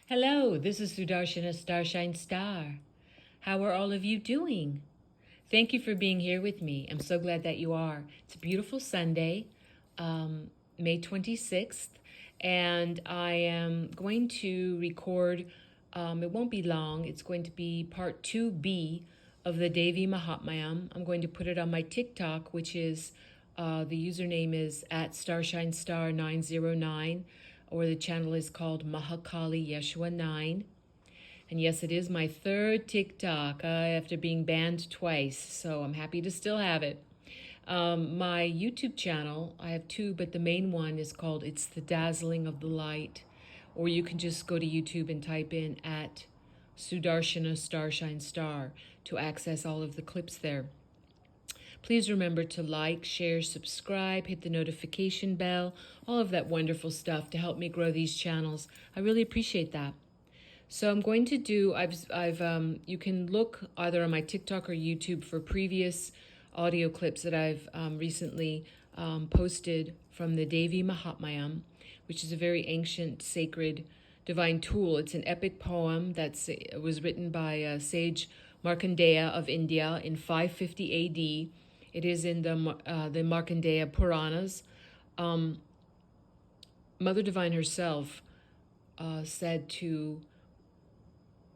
Hello, this is Sudarshana Starshine Star. How are all of you doing? Thank you for being here with me. I'm so glad that you are. It's a beautiful Sunday, May 26th, and I am going to record, it won't be long, it's going to be part 2B of the Devi Mahatmyam. I'm going to put it on my TikTok, which is, the username is at StarshineStar909, or the channel is called Mahakali Yeshua 9. And yes, it is my third TikTok after being banned twice, so I'm happy to still have it. My YouTube channel, I have two, but the main one is called It's the Dazzling of the Light. Or you can just go to YouTube and type in at Sudarshana Starshine Star to access all of the clips there. Please remember to like, share, subscribe, hit the notification bell, all of that wonderful stuff to help me grow these channels. I really appreciate that. So I'm going to do, you can look either on my TikTok or YouTube for previous audio clips that I've recently posted from the Devi Mahatmyam, which is a very ancient, sacred, divine tool. It's an epic poem that was written by sage Markandeya of India in 550 AD. It is in the Markandeya Puranas. Mother Divine herself said to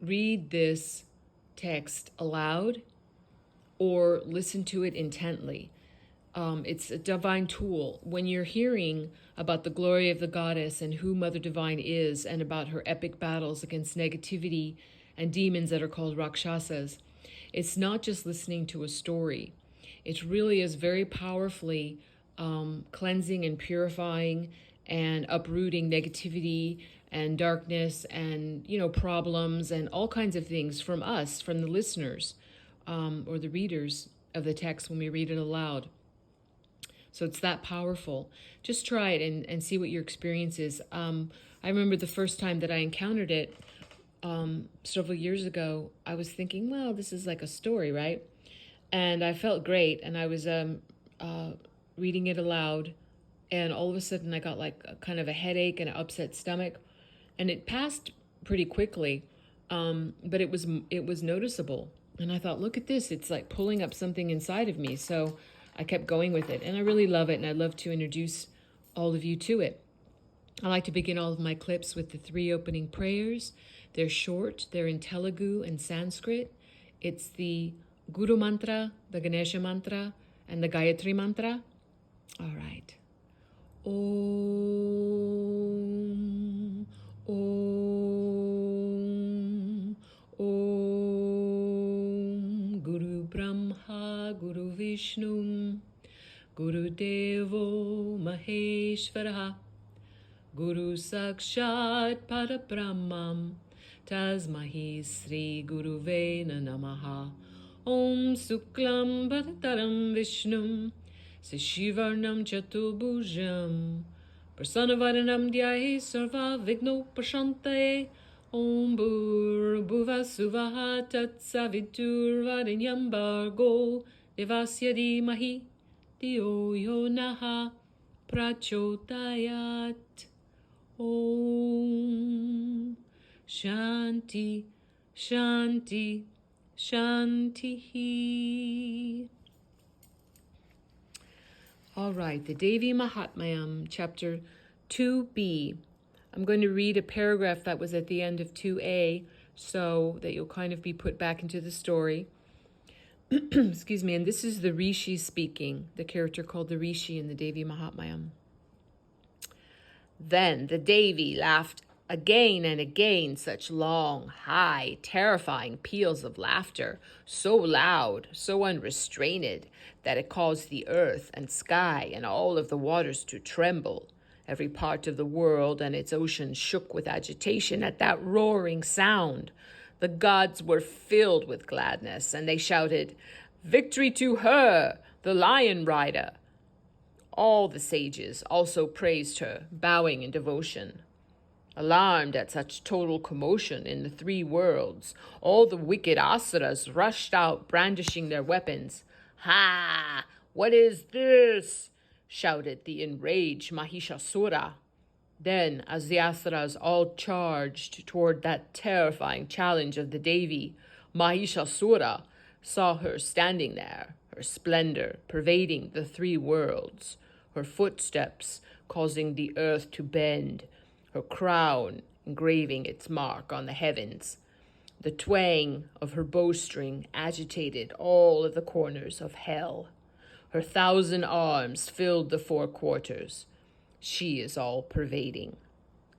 read this text aloud or listen to it intently. It's a divine tool. When you're hearing about the glory of the goddess and who Mother Divine is and about her epic battles against negativity and demons that are called Rakshasas, it's not just listening to a story. It really is very powerfully cleansing and purifying and uprooting negativity and darkness and, problems and all kinds of things from us, from the listeners or the readers of the text when we read it aloud. So it's that powerful. Just try it and see what your experience is. I remember the first time that I encountered it several years ago, I was thinking, well, this is like a story, right? And I felt great, and I was reading it aloud, and all of a sudden I got like a kind of a headache and an upset stomach, and it passed pretty quickly, but it was noticeable. And I thought, look at this, it's like pulling up something inside of me. So I kept going with it, and I really love it, and I'd love to introduce all of you to it. I like to begin all of my clips with the 3 opening prayers. They're short, they're in Telugu and Sanskrit. It's the Guru Mantra, the Ganesha Mantra, and the Gayatri Mantra. All right. Om, Om, Om, Guru Brahma, Guru Vishnu, Guru Devo Maheshwaraha, Guru Sakshat Parabrahmam, Tasmahi Sri Guruvena Namaha. Om Suklam Bharataram Vishnum Sishivarnam Chatubhujam Prasanavaranam Dhyaye Sarva Vigno Prashantaye. Om Bhurabhuva Suvaha Tat Savitur Varinyam Bhargo Devasya Dhimahi Dhiyo Yo Naha Prachodayat. Om Shanti Shanti Shanti. All right, the Devi Mahatmyam, chapter 2b. I'm going to read a paragraph that was at the end of 2a so that you'll kind of be put back into the story. Excuse me, and this is the Rishi speaking, the character called the Rishi in the Devi Mahatmyam. Then the Devi laughed again and again, such long, high, terrifying peals of laughter, so loud, so unrestrained, that it caused the earth and sky and all of the waters to tremble. Every part of the world and its ocean shook with agitation at that roaring sound. The gods were filled with gladness, and they shouted, "Victory to her, the lion rider!" All the sages also praised her, bowing in devotion. Alarmed at such total commotion in the 3 worlds, all the wicked asuras rushed out, brandishing their weapons. "Ha! What is this?" shouted the enraged Mahishasura. Then, as the Asuras all charged toward that terrifying challenge of the Devi, Mahishasura saw her standing there, her splendor pervading the three worlds, her footsteps causing the earth to bend, her crown engraving its mark on the heavens. The twang of her bowstring agitated all of the corners of hell. Her 1,000 arms filled the four quarters. She is all-pervading.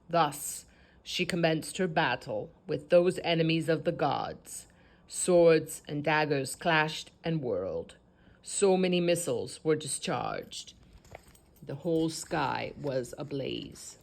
Thus, she commenced her battle with those enemies of the gods. Swords and daggers clashed and whirled. So many missiles were discharged. The whole sky was ablaze.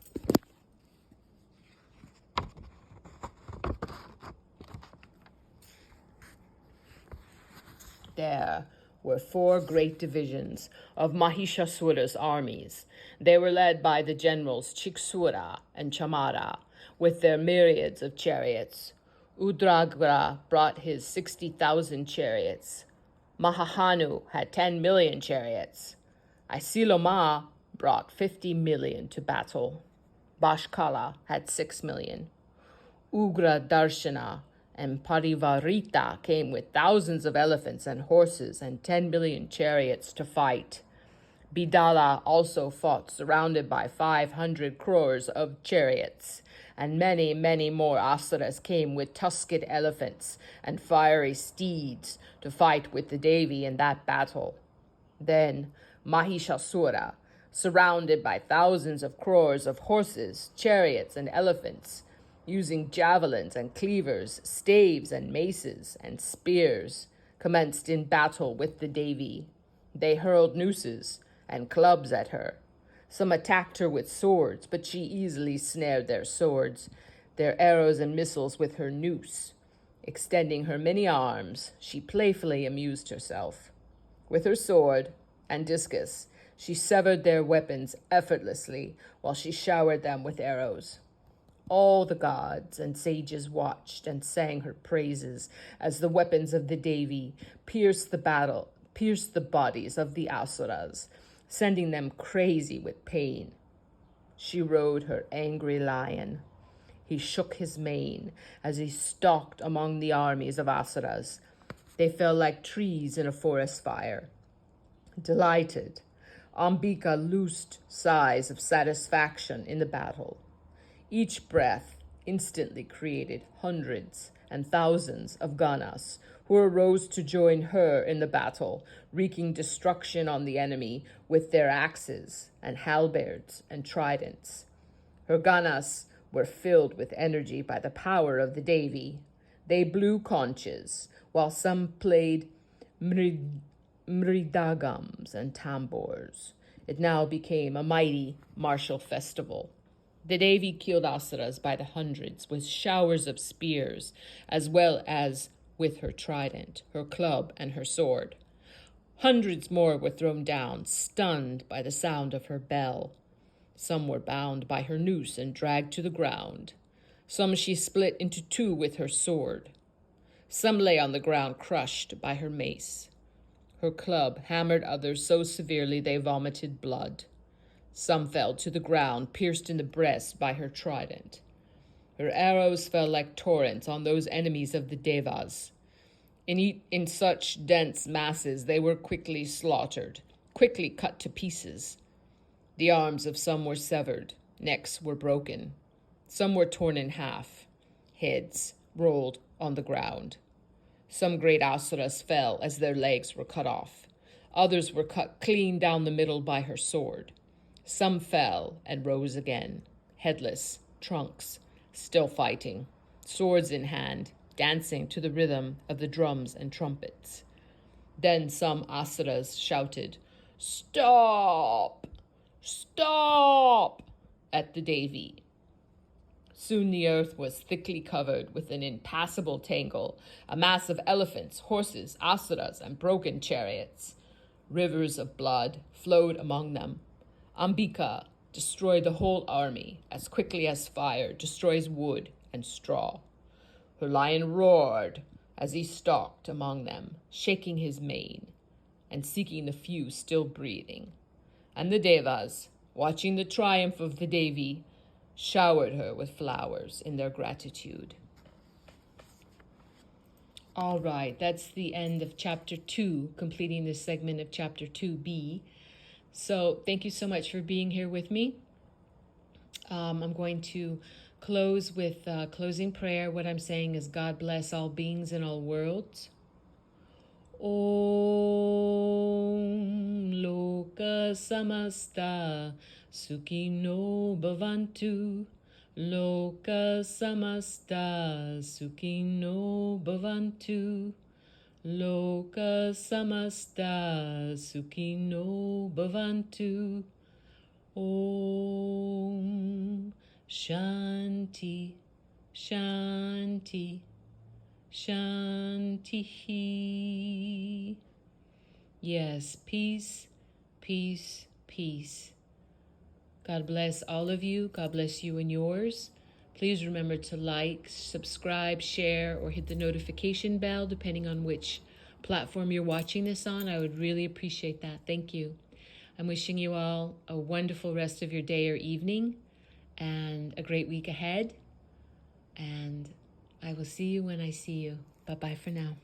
There were 4 great divisions of Mahishasura's armies. They were led by the generals Chiksura and Chamara, with their myriads of chariots. Udragra brought his 60,000 chariots. Mahahanu had 10 million chariots. Isiloma brought 50 million to battle. Bashkala had 6 million. Ugra Darshana and Parivarita came with thousands of elephants and horses and 10 million chariots to fight. Bidala also fought, surrounded by 500 crores of chariots, and many, many more asuras came with tusked elephants and fiery steeds to fight with the Devi in that battle. Then Mahishasura, surrounded by thousands of crores of horses, chariots, and elephants, using javelins and cleavers, staves and maces and spears, commenced in battle with the Devi. They hurled nooses and clubs at her. Some attacked her with swords, but she easily snared their swords, their arrows and missiles with her noose. Extending her many arms, she playfully amused herself. With her sword and discus, she severed their weapons effortlessly while she showered them with arrows. All the gods and sages watched and sang her praises as the weapons of the Devi pierced the bodies of the asuras, sending them crazy with pain. She rode her angry lion. He shook his mane as he stalked among the armies of asuras. They fell like trees in a forest fire. Delighted, Ambika loosed sighs of satisfaction in the battle. Each breath instantly created hundreds and thousands of Ganas who arose to join her in the battle, wreaking destruction on the enemy with their axes and halberds and tridents. Her Ganas were filled with energy by the power of the Devi. They blew conches, while some played mridagams and tambours. It now became a mighty martial festival. The Devi killed asuras by the hundreds with showers of spears, as well as with her trident, her club, and her sword. Hundreds more were thrown down, stunned by the sound of her bell. Some were bound by her noose and dragged to the ground. Some she split into 2 with her sword. Some lay on the ground crushed by her mace. Her club hammered others so severely they vomited blood. Some fell to the ground, pierced in the breast by her trident. Her arrows fell like torrents on those enemies of the Devas. In such dense masses, they were quickly slaughtered, quickly cut to pieces. The arms of some were severed, necks were broken. Some were torn in half, heads rolled on the ground. Some great asuras fell as their legs were cut off. Others were cut clean down the middle by her sword. Some fell and rose again, headless, trunks, still fighting, swords in hand, dancing to the rhythm of the drums and trumpets. Then some asuras shouted, "Stop! Stop!" at the Devi. Soon the earth was thickly covered with an impassable tangle, a mass of elephants, horses, asuras, and broken chariots. Rivers of blood flowed among them. Ambika destroyed the whole army as quickly as fire destroys wood and straw. Her lion roared as he stalked among them, shaking his mane and seeking the few still breathing. And the Devas, watching the triumph of the Devi, showered her with flowers in their gratitude. All right, that's the end of chapter 2, completing this segment of chapter 2b. So thank you so much for being here with me. I'm going to close with closing prayer. What I'm saying is, God bless all beings in all worlds. Om Loka Samasta Sukhino Bhavantu. Loka Samasta Sukhino Bhavantu. Loka Samasta Sukhino Bhavantu. Om Shanti Shanti Shanti. Yes, peace, peace, peace. God bless all of you. God bless you and yours. Please remember to like, subscribe, share, or hit the notification bell, depending on which platform you're watching this on. I would really appreciate that. Thank you. I'm wishing you all a wonderful rest of your day or evening and a great week ahead. And I will see you when I see you. Bye-bye for now.